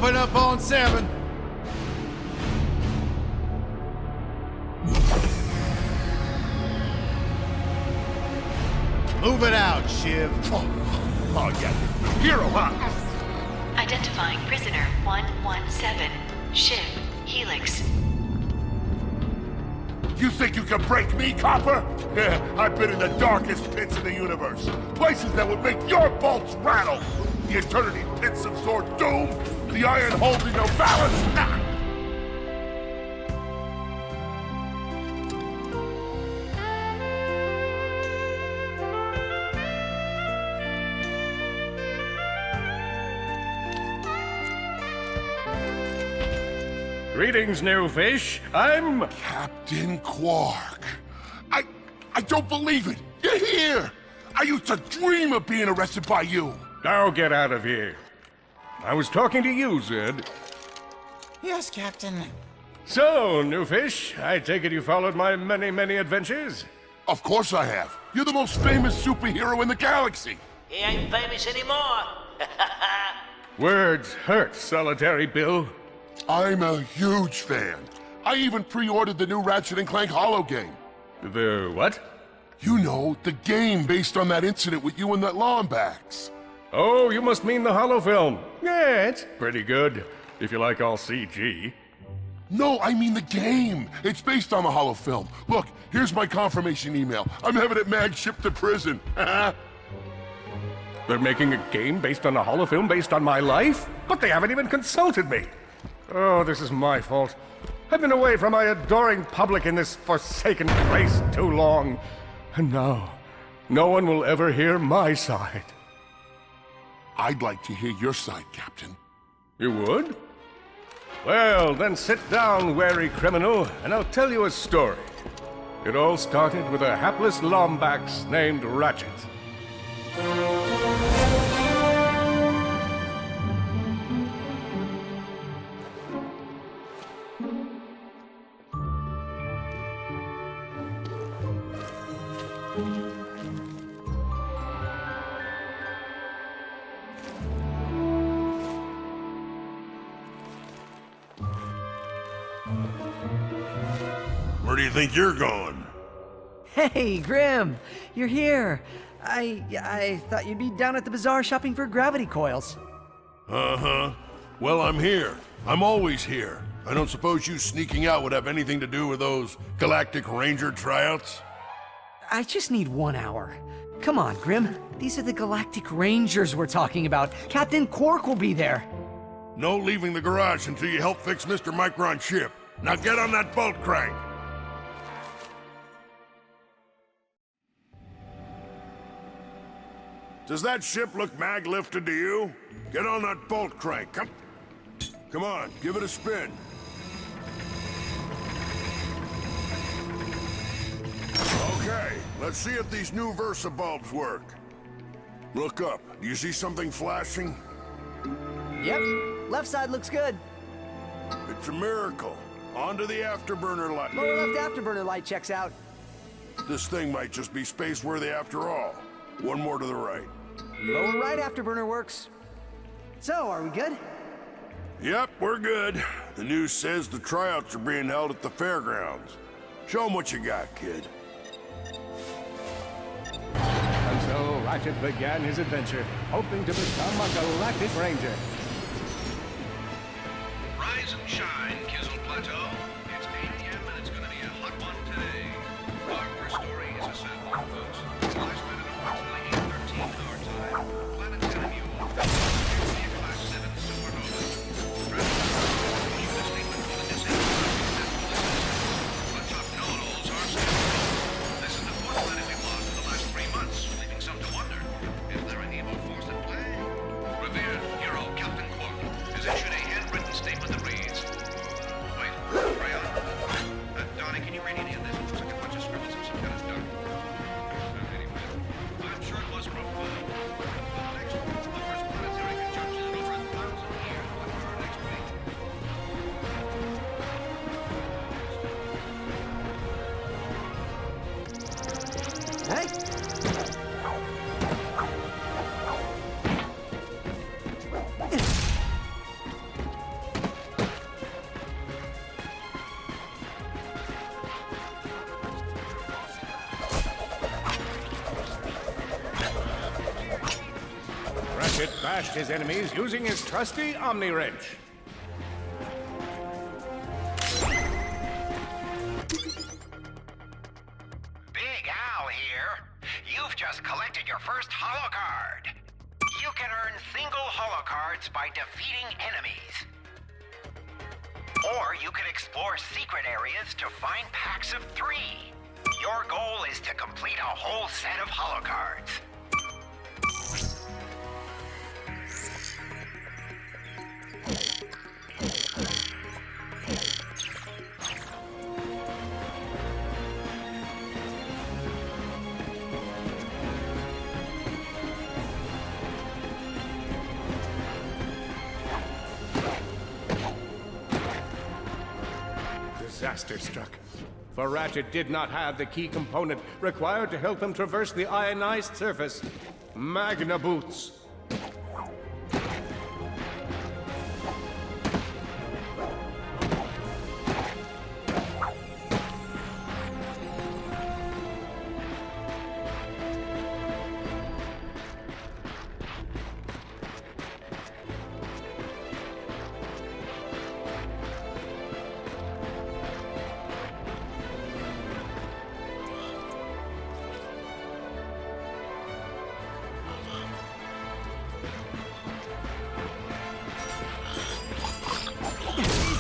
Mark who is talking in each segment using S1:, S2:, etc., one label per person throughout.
S1: Coming up on 7. Move it out, Shiv.
S2: Oh yeah. Hero, huh?
S3: Identifying prisoner 117, Shiv, Helix.
S2: You think you can break me, Copper? Yeah, I've been in the darkest pits in the universe. Places that would make your bolts rattle. The eternity pits of Sword Doom. The iron holding no balance. Ah!
S4: Greetings, new fish. I'm...
S2: Captain Quark. I don't believe it. You're here. I used to dream of being arrested by you.
S4: Now get out of here. I was talking to you, Zed.
S5: Yes, Captain.
S4: So, new fish, I take it you followed my many, many adventures?
S2: Of course I have. You're the most famous superhero in the galaxy.
S6: He ain't famous anymore.
S4: Words hurt, Solitary Bill.
S2: I'm a huge fan. I even pre-ordered the new Ratchet and Clank holo game.
S4: The what?
S2: You know, the game based on that incident with you and that Lombax.
S4: Oh, you must mean the holo film. Yeah, it's pretty good, if you like all CG.
S2: No, I mean the game. It's based on the holo film. Look, here's my confirmation email. I'm having it mag shipped to prison.
S4: They're making a game based on a holo film based on my life? But they haven't even consulted me. Oh, this is my fault. I've been away from my adoring public in this forsaken place too long. And now, no one will ever hear my side.
S2: I'd like to hear your side, Captain.
S4: You would? Well, then sit down, wary criminal, and I'll tell you a story. It all started with a hapless Lombax named Ratchet.
S2: Where do you think you're going?
S5: Hey, Grim, you're here. I thought you'd be down at the bazaar shopping for gravity coils.
S2: Uh-huh. Well, I'm here. I'm always here. I don't suppose you sneaking out would have anything to do with those Galactic Ranger tryouts?
S5: I just need 1 hour. Come on, Grim. These are the Galactic Rangers we're talking about. Captain Quark will be there.
S2: No leaving the garage until you help fix Mr. Micron's ship. Now get on that bolt crank. Does that ship look mag-lifted to you? Get on that bolt crank. Come on, give it a spin. Okay, let's see if these new Versa bulbs work. Look up. Do you see something flashing?
S5: Yep, left side looks good.
S2: It's a miracle. Onto the afterburner light.
S5: Lower left afterburner light checks out.
S2: This thing might just be space-worthy after all. One more to the right.
S5: Lower right afterburner works. So, are we good?
S2: Yep, we're good. The news says the tryouts are being held at the fairgrounds. Show 'em what you got, kid.
S4: And so Ratchet began his adventure, hoping to become a Galactic Ranger.
S7: Rise and shine, Kizzle Plateau. It's 8 p.m. and it's going to be a hot one today. Our first story is a sad one, folks. It's lifespan at approximately 8:13 our time. Planet Tenemu, appears to be a Class 7 supernova. Transmission issued a statement for the disabled but top know-it-alls are skeptical. This is the fourth planet we've lost in the last 3 months, leaving some to wonder. Is there an evil force at play? Revered hero Captain Quark has issued a handwritten statement that reads, wait,
S4: bashed his enemies using his trusty Omni Wrench.
S8: Big Al here. You've just collected your first holo card. You can earn single holo cards by defeating enemies. Or you can explore secret areas to find packs of 3. Your goal is to complete a whole set of holo cards.
S4: Disaster struck. For Ratchet did not have the key component required to help him traverse the ionized surface. Magna Boots.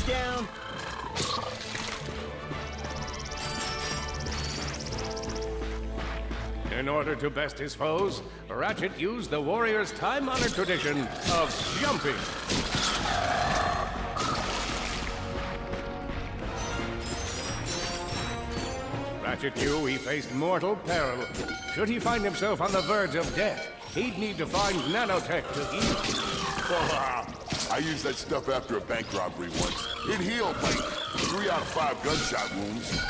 S5: Down.
S4: In order to best his foes, Ratchet used the warrior's time-honored tradition of jumping. Ratchet knew he faced mortal peril. Should he find himself on the verge of death, he'd need to find nanotech to heal.
S2: I used that stuff after a bank robbery once. It healed like 3 out of 5 gunshot wounds.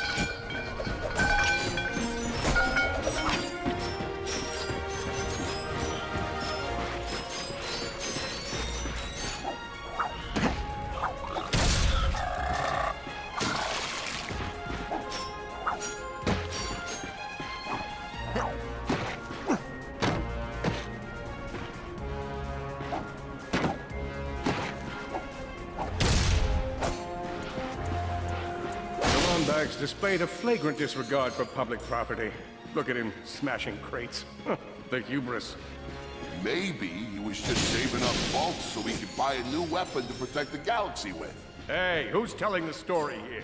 S4: Bags displayed a flagrant disregard for public property. Look at him smashing crates. The hubris.
S2: Maybe he was just saving up vaults so he could buy a new weapon to protect the galaxy with.
S4: Hey, who's telling the story here?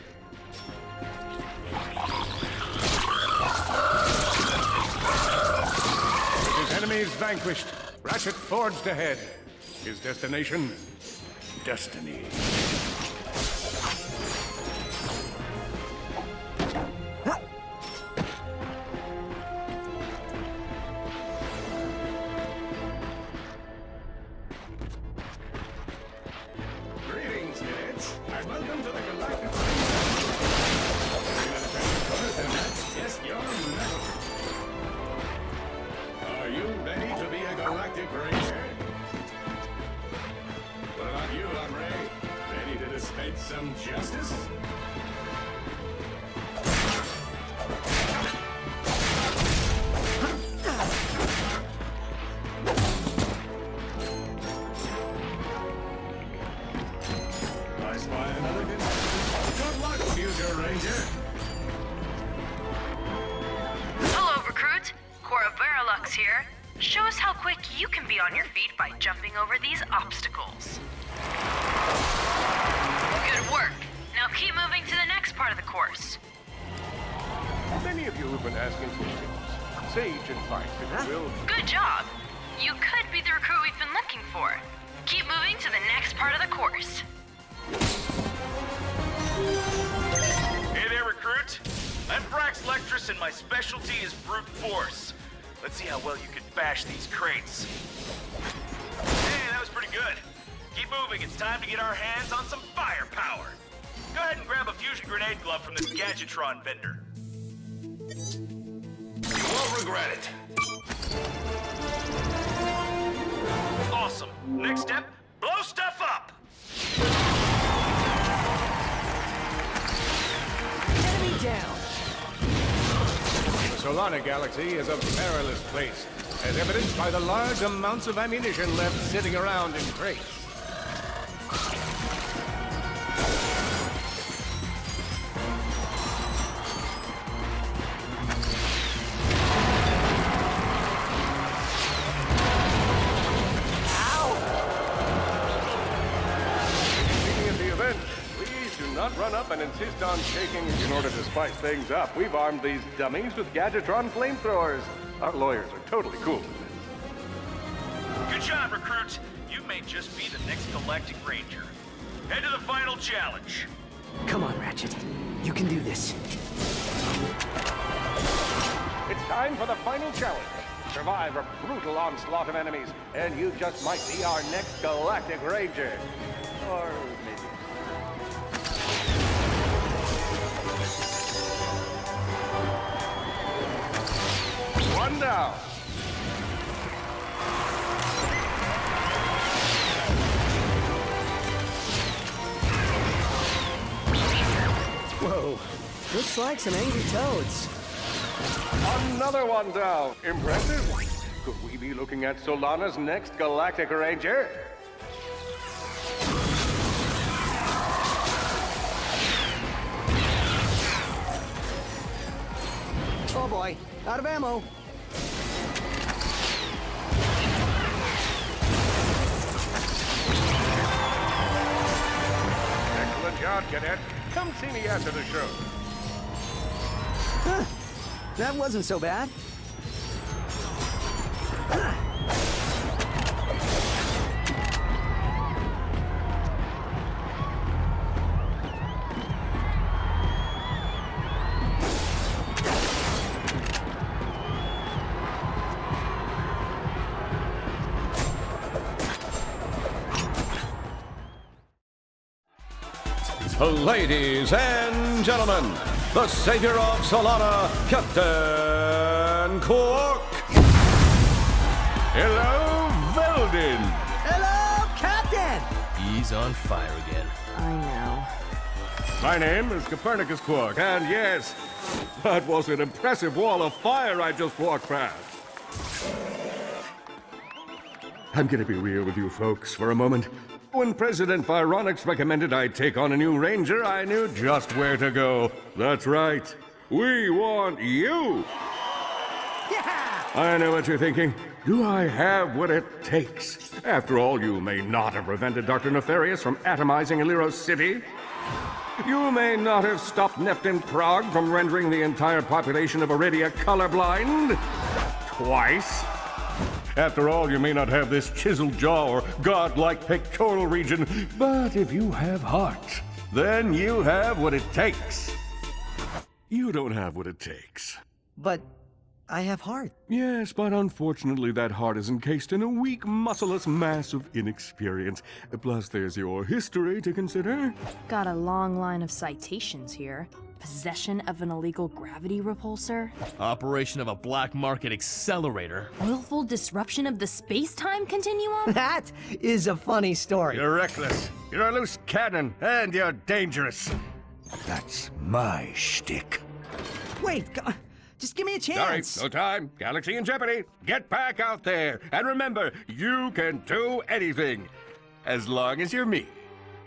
S4: With his enemies vanquished, Ratchet forged ahead. His destination? Destiny. Some justice? I spy another good. Good luck, future ranger.
S9: Hello, recruit. Cora Verilux here. Show us how quick you can be on your feet by jumping over these obstacles. Good work. Now keep moving to the next part of the course.
S4: Many of you have been asking questions. Sage advice, if you will.
S9: Good job. You could be the recruit we've been looking for. Keep moving to the next part of the course.
S10: Hey there, recruit. I'm Brax Lectress and my specialty is brute force. Let's see how well you can bash these crates. Hey, that was pretty good. Keep moving, it's time to get our hands on some firepower. Go ahead and grab a fusion grenade glove from this Gadgetron vendor.
S8: You won't regret it.
S10: Awesome. Next step, blow stuff up!
S5: Enemy down.
S4: The Solana Galaxy is a perilous place. as evidenced by the large amounts of ammunition left sitting around in crates. Not run up and insist on shaking in order to spice things up. We've armed these dummies with Gadgetron flamethrowers. Our lawyers are totally cool with this.
S10: Good job, recruit. You may just be the next Galactic Ranger. Head to the final challenge.
S5: Come on, Ratchet. You can do this.
S4: It's time for the final challenge. Survive a brutal onslaught of enemies, and you just might be our next Galactic Ranger. Or maybe... One down.
S5: Whoa. Looks like some angry toads.
S4: Another one down. Impressive. Could we be looking at Solana's next Galactic Ranger?
S5: Oh boy, out of ammo.
S4: Excellent job, Cadet. Come see me after the show.
S5: Huh. That wasn't so bad.
S11: Ladies and gentlemen, the savior of Solana, Captain Quark.
S4: Hello, Veldin.
S5: Hello, Captain!
S12: He's on fire again.
S9: I know.
S4: My name is Copernicus Quark, and yes, that was an impressive wall of fire I just walked past. I'm gonna be real with you folks for a moment. When President Vironix recommended I take on a new ranger, I knew just where to go. That's right. We want you!
S5: Yeah!
S4: I know what you're thinking. Do I have what it takes? After all, you may not have prevented Dr. Nefarious from atomizing Aliros City. You may not have stopped Neptune Prague from rendering the entire population of Iridia colorblind. Twice. After all, you may not have this chiseled jaw or godlike pectoral region, but if you have heart, then you have what it takes. You don't have what it takes.
S5: But I have heart.
S4: Yes, but unfortunately that heart is encased in a weak, muscleless mass of inexperience. Plus there's your history to consider.
S9: Got a long line of citations here. Possession of an illegal gravity repulsor.
S12: Operation of a black market accelerator.
S9: Willful disruption of the space-time continuum.
S5: That is a funny story.
S4: You're reckless, you're a loose cannon, and you're dangerous. That's my shtick.
S5: Wait, just give me a chance.
S4: Sorry, no time. Galaxy in jeopardy. Get back out there. And remember, you can do anything. As long as you're me.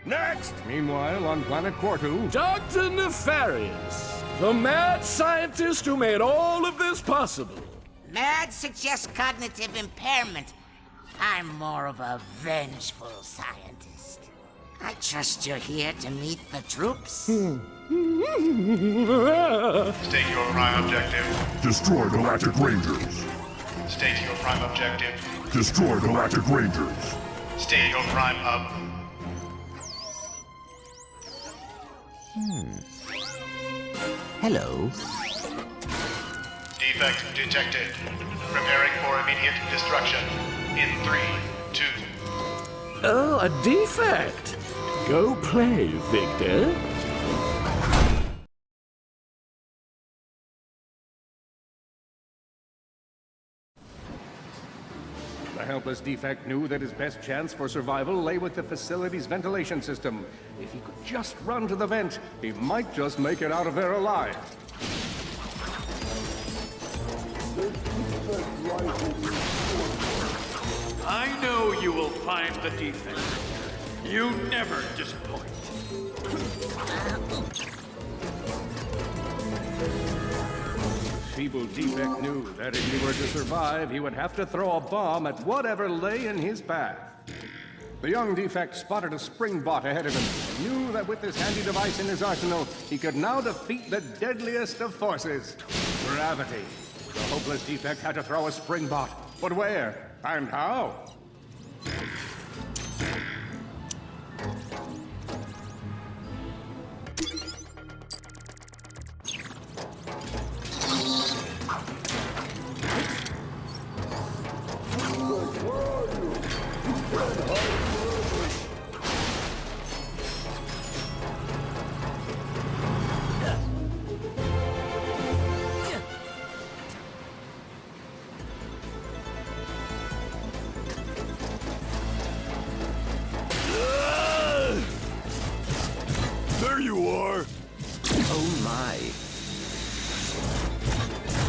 S4: Next! Meanwhile, on planet Quartu...
S13: Dr. Nefarious, the mad scientist who made all of this possible.
S14: Mad suggests cognitive impairment. I'm more of a vengeful scientist. I trust you're here to meet the troops.
S7: State your prime objective.
S2: Destroy Galactic Rangers.
S7: State your prime objective.
S2: Destroy Galactic Rangers.
S7: State your prime hub.
S14: Hello.
S7: Defect detected. Preparing for immediate destruction. In 3, 2...
S13: Oh, a defect. Go play, Victor.
S4: The helpless defect knew that his best chance for survival lay with the facility's ventilation system. If he could just run to the vent, he might just make it out of there alive. The defect rises
S15: I know you will find the defect. You never disappoint.
S4: Feeble defect knew that if he were to survive, he would have to throw a bomb at whatever lay in his path. The young defect spotted a spring bot ahead of him, and knew that with this handy device in his arsenal, he could now defeat the deadliest of forces, gravity. The hopeless defect had to throw a spring bot, but where and how?
S2: There you are!
S11: Oh my.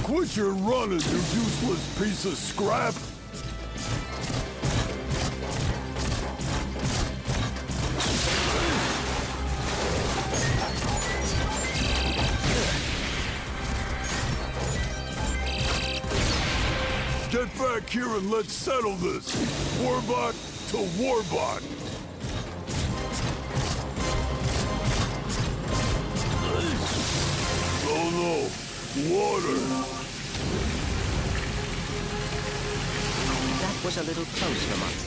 S2: Quit your running, you useless piece of scrap! Get back here and let's settle this! Warbot to Warbot! Oh no! Water!
S11: That was a little close for Monty.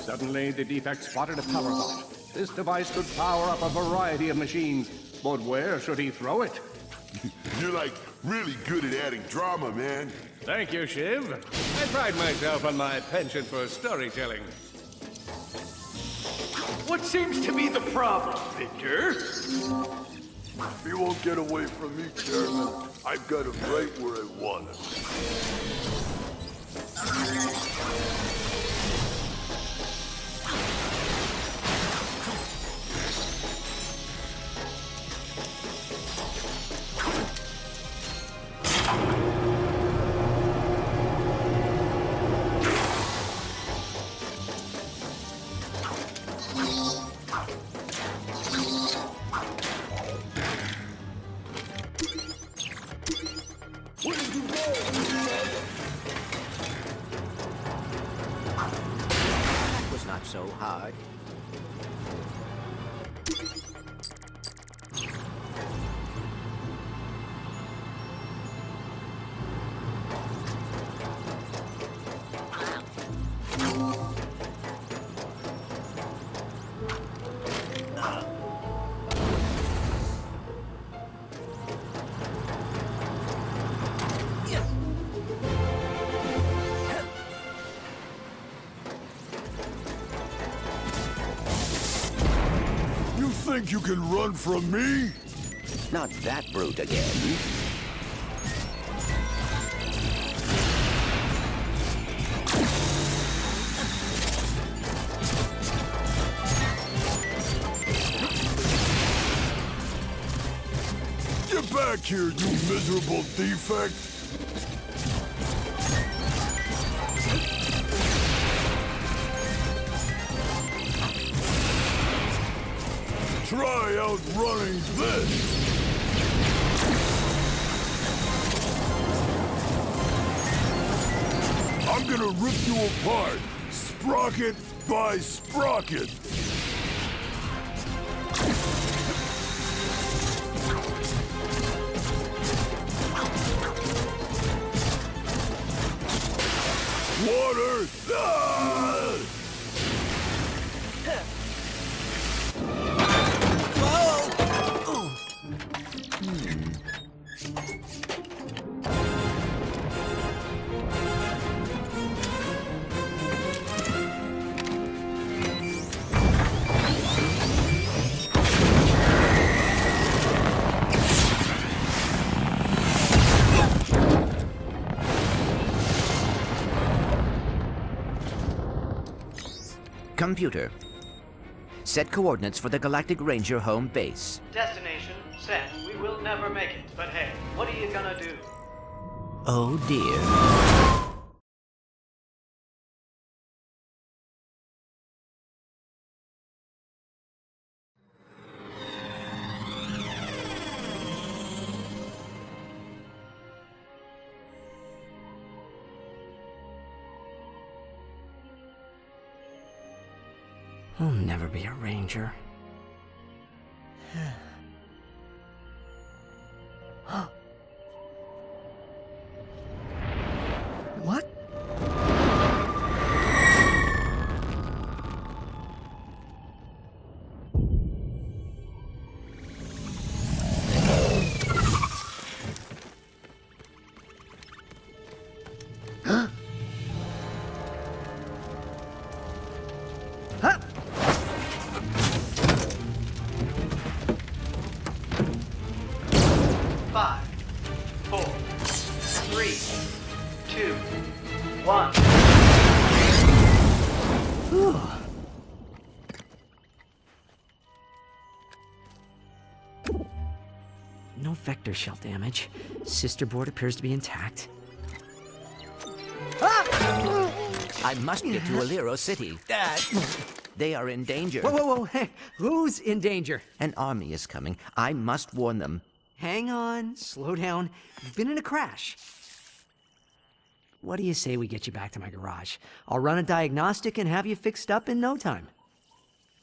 S4: Suddenly, the defect spotted a power bot. This device could power up a variety of machines, but where should he throw it?
S2: You're like really good at adding drama, man.
S4: Thank you, Shiv. I pride myself on my penchant for storytelling.
S15: What seems to be the problem, Victor?
S2: You won't get away from me, Chairman. I've got him right where I want him.
S11: That was not so hard.
S2: Think you can run from me?
S11: Not that brute again.
S2: Get back here, you miserable defect! Try outrunning this! I'm gonna rip you apart, sprocket by sprocket! Water! Ah!
S11: Computer. Set coordinates for the Galactic Ranger home base.
S16: Destination set. We will never make it, but hey, what are you gonna do?
S11: Oh dear.
S5: I'll never be a ranger. What?
S16: Five, 4, 3, 2, 1.
S5: No vector shell damage. Sister board appears to be intact.
S11: I must get to Alero City. They are in danger.
S5: Whoa, whoa, whoa. Hey, who's in danger?
S11: An army is coming. I must warn them.
S5: Hang on, slow down. You've been in a crash. What do you say we get you back to my garage? I'll run a diagnostic and have you fixed up in no time.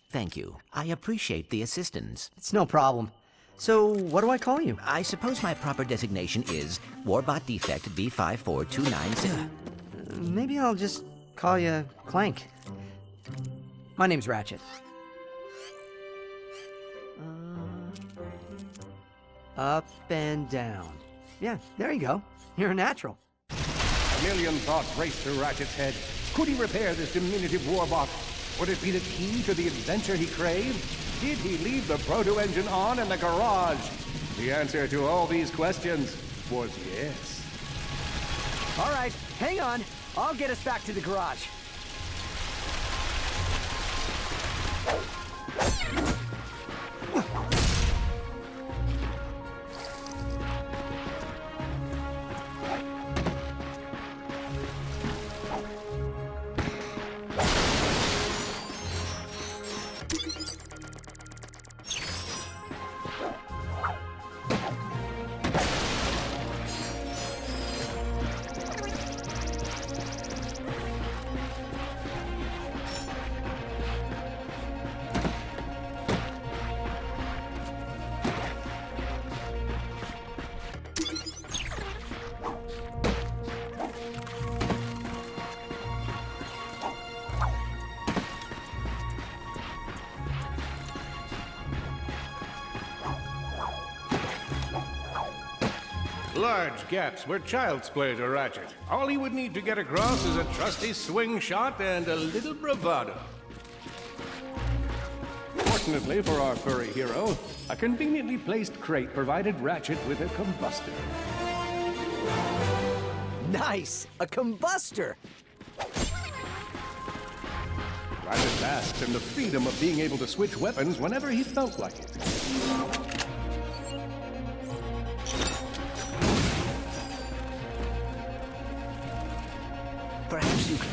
S11: Thank you. I appreciate the assistance.
S5: It's no problem. So, what do I call you?
S11: I suppose my proper designation is Warbot Defect B54296.
S5: Maybe I'll just call you Clank. My name's Ratchet. Up and down. Yeah, there you go. You're a natural.
S4: A million thoughts raced through Ratchet's head. Could he repair this diminutive warbot? Would it be the key to the adventure he craved? Did he leave the proto-engine on in the garage? The answer to all these questions was yes.
S5: All right, hang on. I'll get us back to the garage.
S4: Large gaps were child's play to Ratchet. All he would need to get across is a trusty swing shot and a little bravado. Fortunately for our furry hero, a conveniently placed crate provided Ratchet with a combustor.
S5: Nice! A combustor!
S4: Ratchet basked in the freedom of being able to switch weapons whenever he felt like it.
S11: Perhaps you can...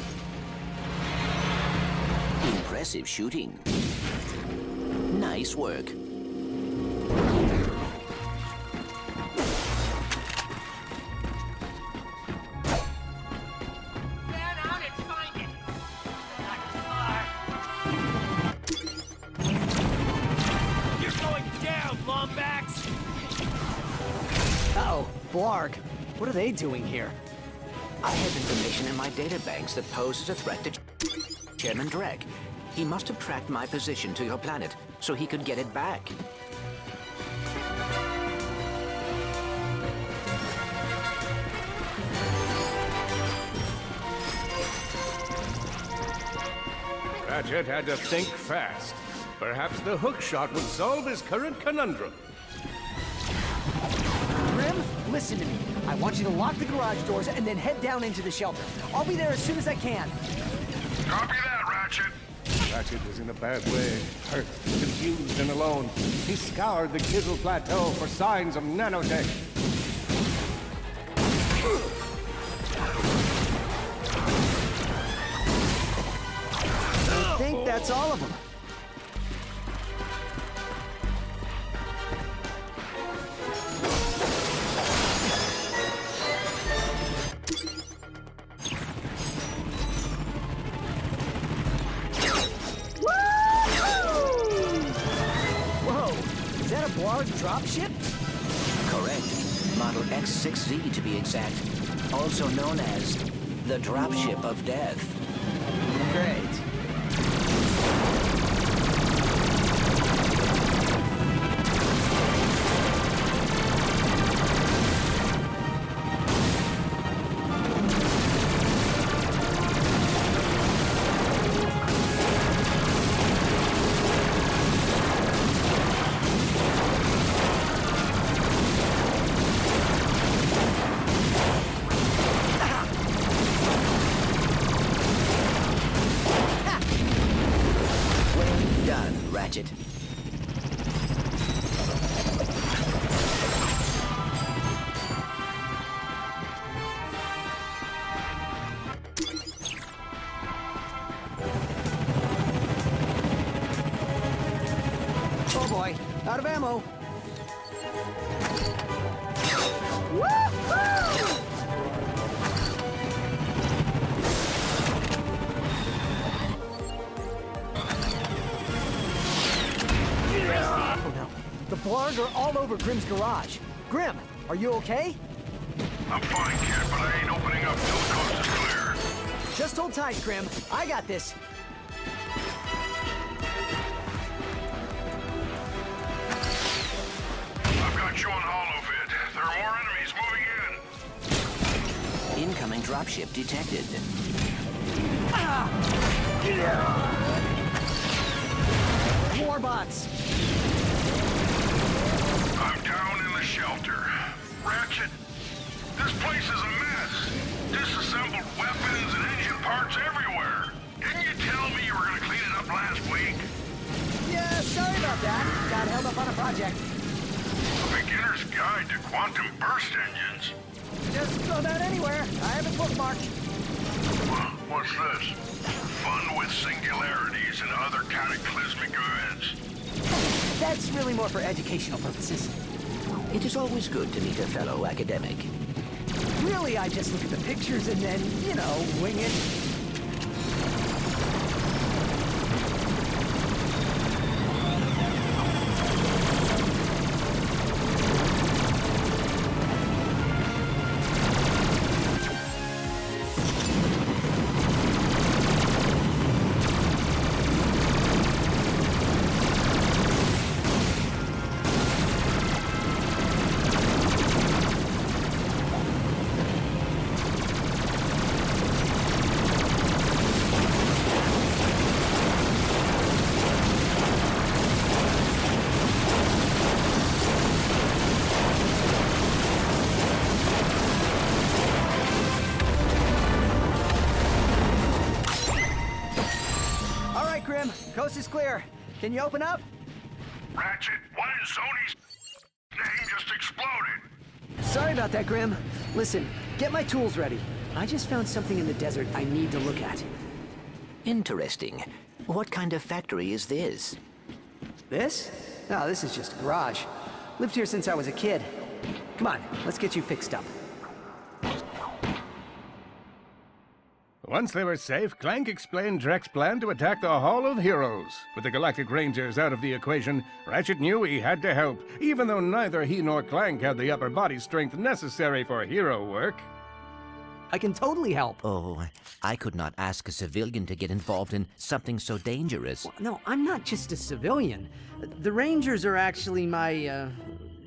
S11: Impressive shooting. Nice work.
S5: Uh-oh, Blarg. What are they doing here?
S11: I have information in my databanks that poses a threat to Chairman Drek. He must have tracked my position to your planet, so he could get it back.
S4: Ratchet had to think fast. Perhaps the hook shot would solve his current conundrum.
S5: Grim, listen to me. I want you to lock the garage doors and then head down into the shelter. I'll be there as soon as I can.
S2: Copy that, Ratchet.
S4: Ratchet was in a bad way, hurt, confused, and alone. He scoured the Kizzle Plateau for signs of nanotech.
S5: I think that's all of them. Whoa! Is that a Blarg dropship?
S11: Correct. Model X6Z to be exact. Also known as the Dropship of Death.
S5: Great.
S11: Ratchet.
S5: Oh boy, out of ammo. Woo-hoo! Oh no, the Blarg are all over Grimm's garage. Grimm, are you okay?
S2: I'm fine, kid, but I ain't opening up till the coast is clear.
S5: Just hold tight, Grimm. I got this.
S2: I've got you on holovid. There are more enemies moving in.
S11: Incoming dropship detected.
S5: More bots.
S2: I'm down in the shelter. Ratchet, this place is a mess. Disassembled weapons and engine parts everywhere. Didn't you tell me you were going to clean it up last week?
S5: Yeah, sorry about that. Got held up on a project.
S2: A beginner's guide to quantum burst engines.
S5: Just throw that anywhere. I have it bookmarked.
S2: What's this? Fun with singularities and other cataclysmic events.
S5: That's really more for educational purposes.
S11: It is always good to meet a fellow academic.
S5: Really, I just look at the pictures and then, you know, wing it. Grim, coast is clear. Can you open up?
S2: Ratchet, one in Sony's name just exploded.
S5: Sorry about that, Grim. Listen, get my tools ready. I just found something in the desert I need to look at.
S11: Interesting. What kind of factory is this?
S5: This? No, this is just a garage. Lived here since I was a kid. Come on, let's get you fixed up.
S4: Once they were safe, Clank explained Drek's plan to attack the Hall of Heroes. With the Galactic Rangers out of the equation, Ratchet knew he had to help, even though neither he nor Clank had the upper body strength necessary for hero work.
S5: I can totally help.
S11: Oh, I could not ask a civilian to get involved in something so dangerous.
S5: Well, no, I'm not just a civilian. The Rangers are actually my,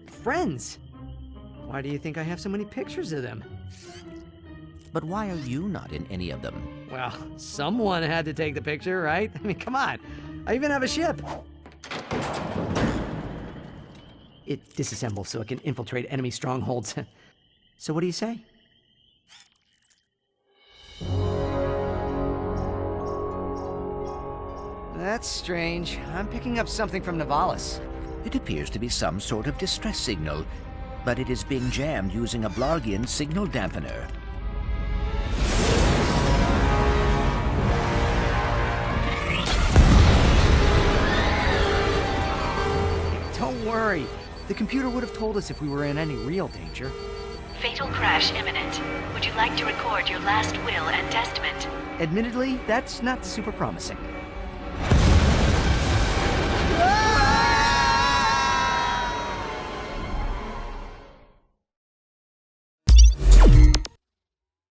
S5: friends. Why do you think I have so many pictures of them?
S11: But why are you not in any of them?
S5: Well, someone had to take the picture, right? I mean, come on. I even have a ship. It disassembles so it can infiltrate enemy strongholds. So what do you say? That's strange. I'm picking up something from Nivalis.
S11: It appears to be some sort of distress signal, but it is being jammed using a Blargian signal dampener.
S5: Don't worry. The computer would have told us if we were in any real danger.
S3: Fatal crash imminent. Would you like to record your last will and testament?
S5: Admittedly, that's not super promising.